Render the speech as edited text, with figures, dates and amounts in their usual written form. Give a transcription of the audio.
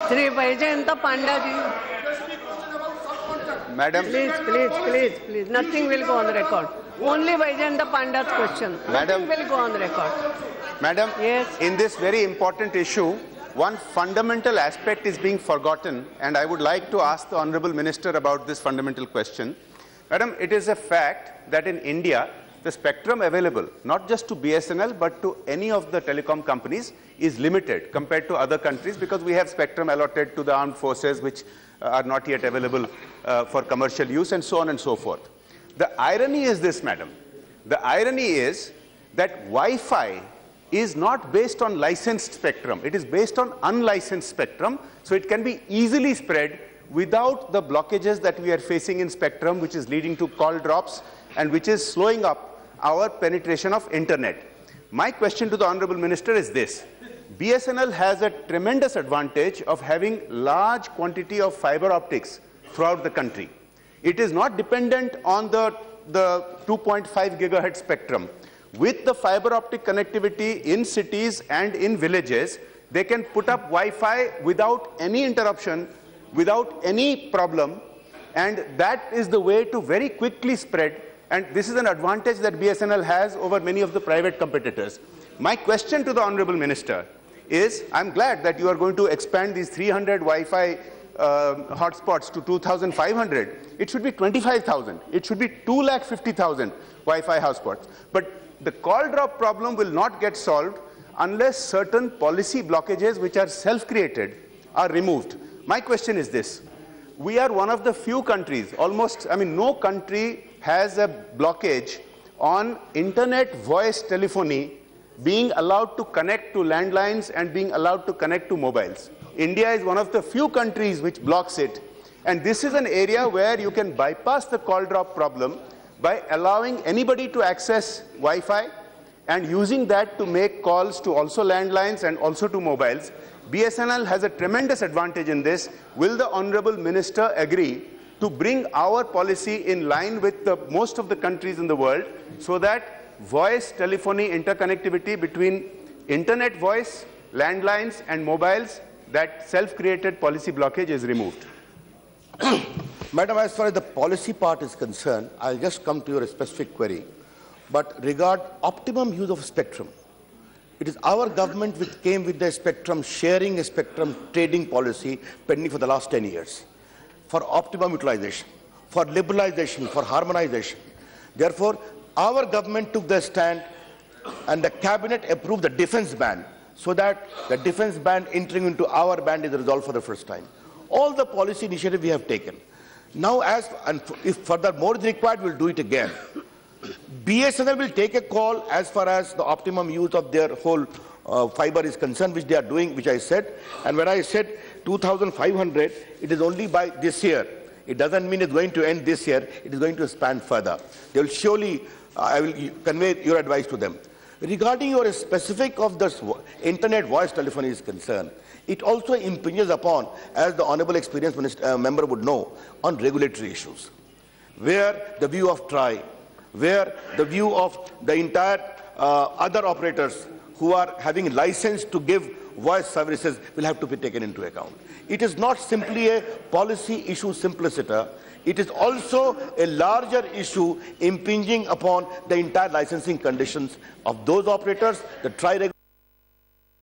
Shri Baijayant Panda ji. Madam. Please. Nothing will go on the record. Only Baijayant Panda's question. Madam. Nothing will go on the record. Madam, yes. In this very important issue, one fundamental aspect is being forgotten, and I would like to ask the Honourable Minister about this fundamental question. Madam, it is a fact that in India, the spectrum available, not just to BSNL, but to any of the telecom companies, is limited compared to other countries because we have spectrum allotted to the armed forces, which are not yet available for commercial use, and so on and so forth. The irony is this, madam. The irony is that Wi-Fi is not based on licensed spectrum. It is based on unlicensed spectrum, so it can be easily spread without the blockages that we are facing in spectrum, which is leading to call drops and which is slowing up our penetration of internet. My question to the Honourable Minister is this. BSNL has a tremendous advantage of having large quantity of fiber optics throughout the country. It is not dependent on the 2.5 gigahertz spectrum. With the fiber optic connectivity in cities and in villages, they can put up Wi-Fi without any interruption, without any problem, and that is the way to very quickly spread, and this is an advantage that BSNL has over many of the private competitors. My question to the Honourable Minister is, I'm glad that you are going to expand these 300 Wi-Fi hotspots to 2,500. It should be 25,000. It should be 250,000 Wi-Fi hotspots. But the call drop problem will not get solved unless certain policy blockages which are self-created are removed. My question is this. We are one of the few countries, no country has a blockage on internet voice telephony being allowed to connect to landlines and being allowed to connect to mobiles. India is one of the few countries which blocks it, and this is an area where you can bypass the call drop problem by allowing anybody to access Wi-Fi and using that to make calls to also landlines and also to mobiles. BSNL has a tremendous advantage in this. Will the Honourable Minister agree to bring our policy in line with most of the countries in the world so that voice telephony interconnectivity between internet voice, landlines and mobiles, that self-created policy blockage is removed? Madam, as far as the policy part is concerned, I'll just come to your specific query. But regard optimum use of spectrum, it is our government which came with the spectrum sharing, a spectrum trading policy pending for the last 10 years for optimum utilization, for liberalization, for harmonization. Therefore, our government took the stand and the cabinet approved the defense band so that the defense band entering into our band is resolved for the first time. All the policy initiatives we have taken. Now, if further more is required, we'll do it again. BSNL will take a call as far as the optimum use of their whole fiber is concerned, which they are doing, which I said. And when I said 2,500, it is only by this year. It doesn't mean it's going to end this year. It is going to expand further. They will surely, I will convey your advice to them. Regarding your specific of the internet voice telephony is concerned, it also impinges upon, as the Honourable Experienced Member would know, on regulatory issues, where the view of TRI, where the view of the entire other operators who are having license to give voice services will have to be taken into account. It is not simply a policy issue simpliciter. It is also a larger issue impinging upon the entire licensing conditions of those operators, the TRI